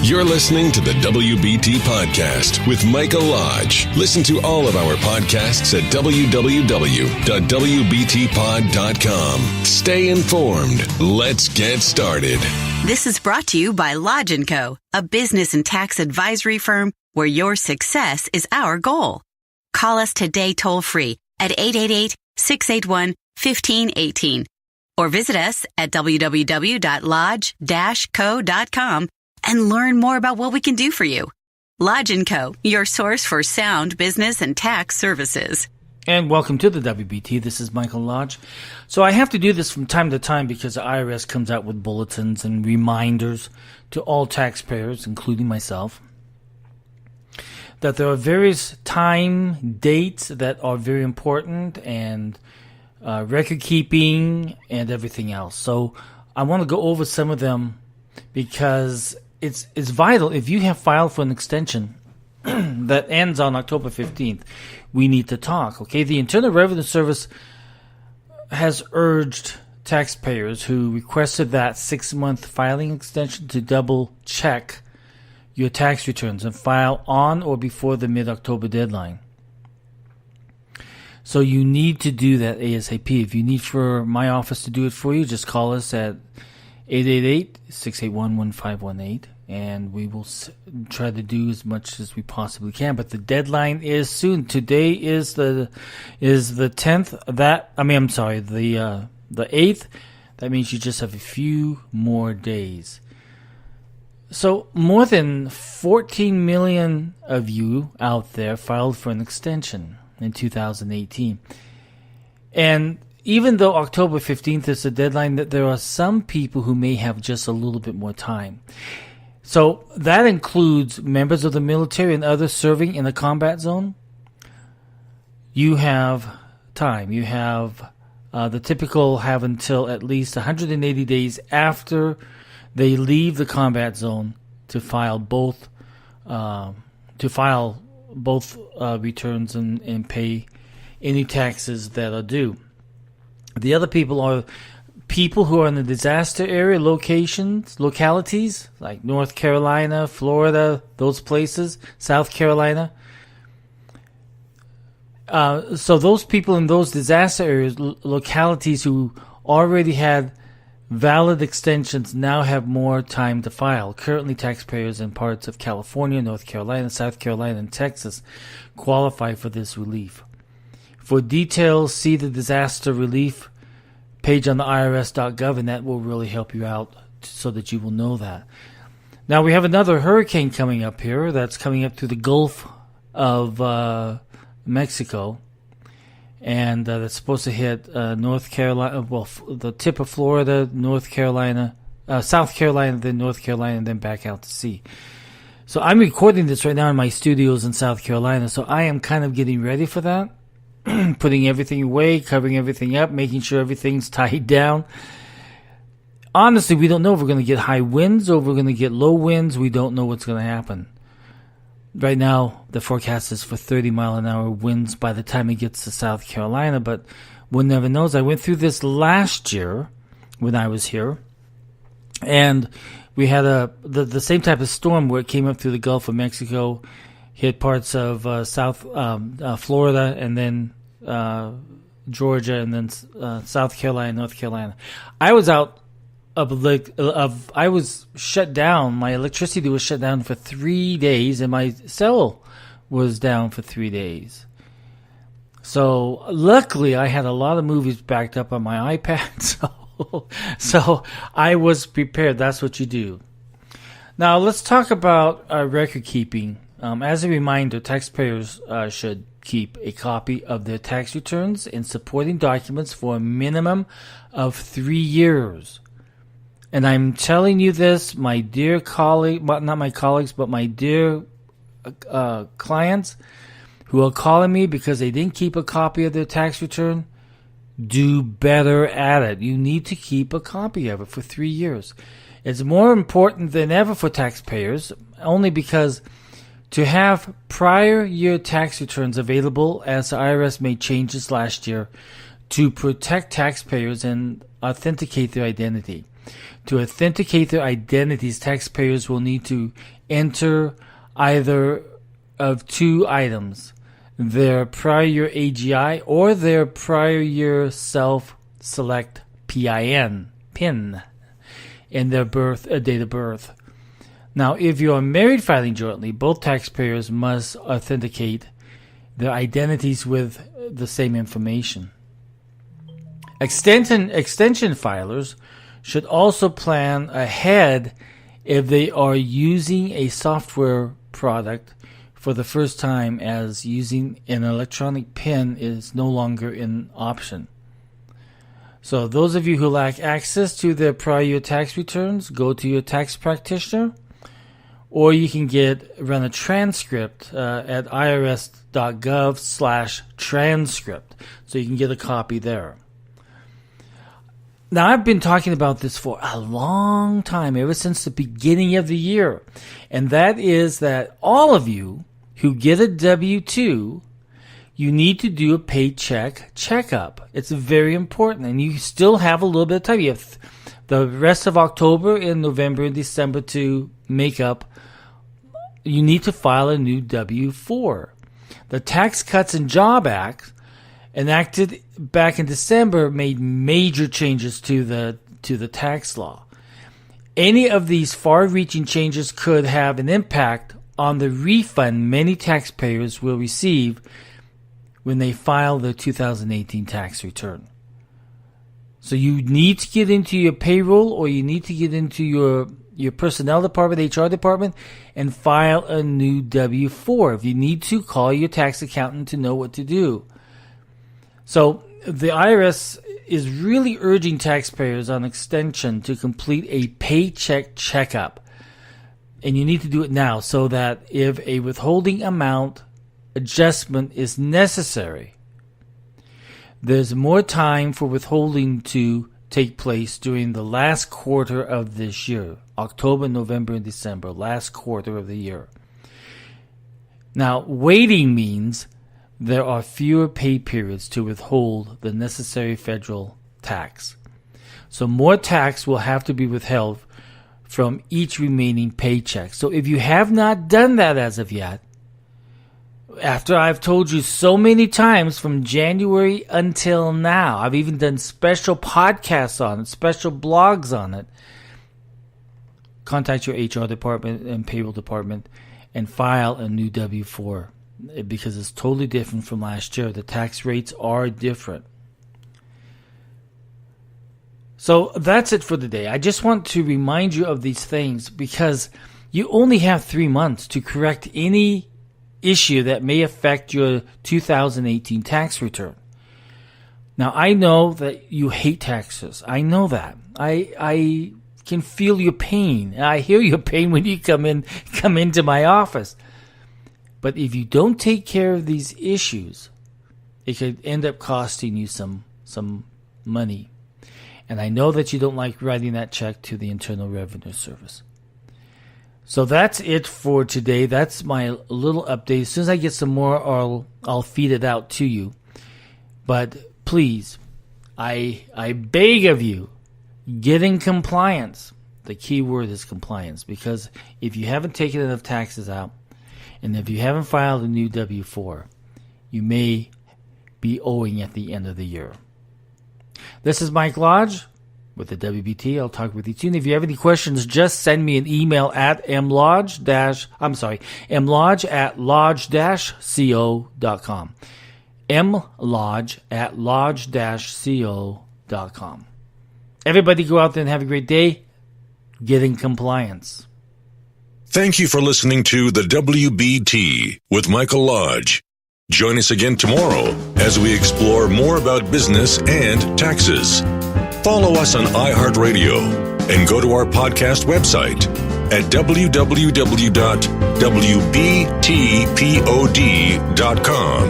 You're listening to the WBT Podcast with Michael Lodge. Listen to all of our podcasts at www.wbtpod.com. Stay informed. Let's get started. This is brought to you by Lodge & Co., a business and tax advisory firm where your success is our goal. Call us today toll-free at 888-681-1518 or visit us at www.lodge-co.com and learn more about what we can do for you. Lodge & Co., your source for sound business and tax services. And welcome to the WBT. This is Michael Lodge. So I have to do this from time to time because the IRS comes out with bulletins and reminders to all taxpayers, including myself, that there are various time dates that are very important and record keeping and everything else. So I want to go over some of them because it's vital. If you have filed for an extension that ends on October 15th, we need to talk, okay? The Internal Revenue Service has urged taxpayers who requested that 6-month filing extension to double-check your tax returns and file on or before the mid-October deadline. So you need to do that ASAP. If you need for my office to do it for you, just call us at 888-681-1518, and we will try to do as much as we possibly can. But the deadline is soon. Today is the 10th. The 8th. That means you just have a few more days. So more than 14 million of you out there filed for an extension in 2018. And even though October 15th is the deadline, that there are some people who may have just a little bit more time. So that includes members of the military and others serving in the combat zone. You have time. You have the typical have until at least 180 days after they leave the combat zone to file both returns and pay any taxes that are due. The other people are people who are in the disaster area localities like North Carolina, Florida, those places, South Carolina. So those people in those disaster areas, localities who already had valid extensions now have more time to file. Currently, taxpayers in parts of California, North Carolina, South Carolina, and Texas qualify for this relief. For details, see the disaster relief page on the IRS.gov, and that will really help you out so that you will know that. Now, we have another hurricane coming up here that's coming up through the Gulf of Mexico, and that's supposed to hit North Carolina, the tip of Florida, North Carolina, South Carolina, then North Carolina, and then back out to sea. So I'm recording this right now in my studios in South Carolina, so I am kind of getting ready for that. Putting everything away, covering everything up, making sure everything's tied down. Honestly, we don't know if we're going to get high winds or if we're going to get low winds. We don't know what's going to happen. Right now, the forecast is for 30-mile-an-hour winds by the time it gets to South Carolina, but one never knows. I went through this last year when I was here, and we had the same type of storm where it came up through the Gulf of Mexico, hit parts of South Florida, and then Georgia, and then South Carolina, North Carolina. I was out I was shut down. My electricity was shut down for 3 days, and my cell was down for 3 days. So luckily, I had a lot of movies backed up on my iPad, so I was prepared. That's what you do. Now let's talk about record keeping. As a reminder, taxpayers should keep a copy of their tax returns and supporting documents for a minimum of 3 years. And I'm telling you this, my dear colleague, not my colleagues, but my dear clients who are calling me because they didn't keep a copy of their tax return, do better at it. You need to keep a copy of it for 3 years. It's more important than ever for taxpayers, only because to have prior year tax returns available, as the IRS made changes last year to protect taxpayers and authenticate their identity. To authenticate their identities, taxpayers will need to enter either of two items: their prior year AGI or their prior year self-select PIN, and their date of birth. Now, if you are married filing jointly, both taxpayers must authenticate their identities with the same information. Extension filers should also plan ahead if they are using a software product for the first time, as using an electronic PIN is no longer an option. So those of you who lack access to their prior year tax returns, go to your tax practitioner, or you can run a transcript at irs.gov/transcript, so you can get a copy there. Now, I've been talking about this for a long time, ever since the beginning of the year, and that is that all of you who get a W-2, you need to do a paycheck checkup. It's very important, and you still have a little bit of time. You have the rest of October and November and December to make up. You need to file a new W-4. The Tax Cuts and Jobs Act, enacted back in December, made major changes to the tax law. Any of these far-reaching changes could have an impact on the refund many taxpayers will receive when they file their 2018 tax return. So you need to get into your payroll, or you need to get into your personnel department, HR department, and file a new W-4. If you need to, call your tax accountant to know what to do. So the IRS is really urging taxpayers on extension to complete a paycheck checkup. And you need to do it now, so that if a withholding amount adjustment is necessary, there's more time for withholding to take place during the last quarter of this year. October, November, and December, last quarter of the year. Now, waiting means there are fewer pay periods to withhold the necessary federal tax. So more tax will have to be withheld from each remaining paycheck. So if you have not done that as of yet, after I've told you so many times from January until now, I've even done special podcasts on it, special blogs on it, contact your HR department and payroll department and file a new W-4, because it's totally different from last year. The tax rates are different. So that's it for today. I just want to remind you of these things, because you only have 3 months to correct any issue that may affect your 2018 tax return. Now, I know that you hate taxes. I know that. I can feel your pain. I hear your pain when you come into my office. But if you don't take care of these issues, it could end up costing you some money. And I know that you don't like writing that check to the Internal Revenue Service. So that's it for today. That's my little update. As soon as I get some more, I'll feed it out to you. But please, I beg of you, get in compliance. The key word is compliance, because if you haven't taken enough taxes out, and if you haven't filed a new W-4, you may be owing at the end of the year. This is Mike Lodge with the WBT. I'll talk with you soon. If you have any questions, just send me an email at mlodge@lodge-co.com. mlodge@lodge-co.com. Everybody go out there and have a great day. Get in compliance. Thank you for listening to the WBT with Michael Lodge. Join us again tomorrow as we explore more about business and taxes. Follow us on iHeartRadio and go to our podcast website at www.wbtpod.com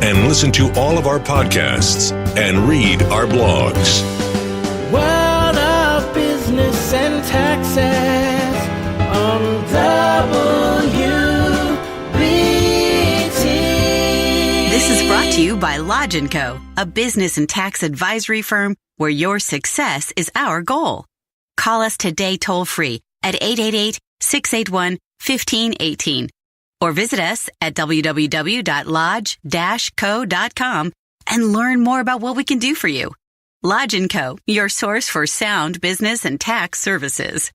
and listen to all of our podcasts and read our blogs. World of Business and Taxes on WBT. This is brought to you by Lodge & Co., a business and tax advisory firm where your success is our goal. Call us today toll-free at 888-681-7600 1518. Or visit us at www.lodge-co.com and learn more about what we can do for you. Lodge & Co., your source for sound business and tax services.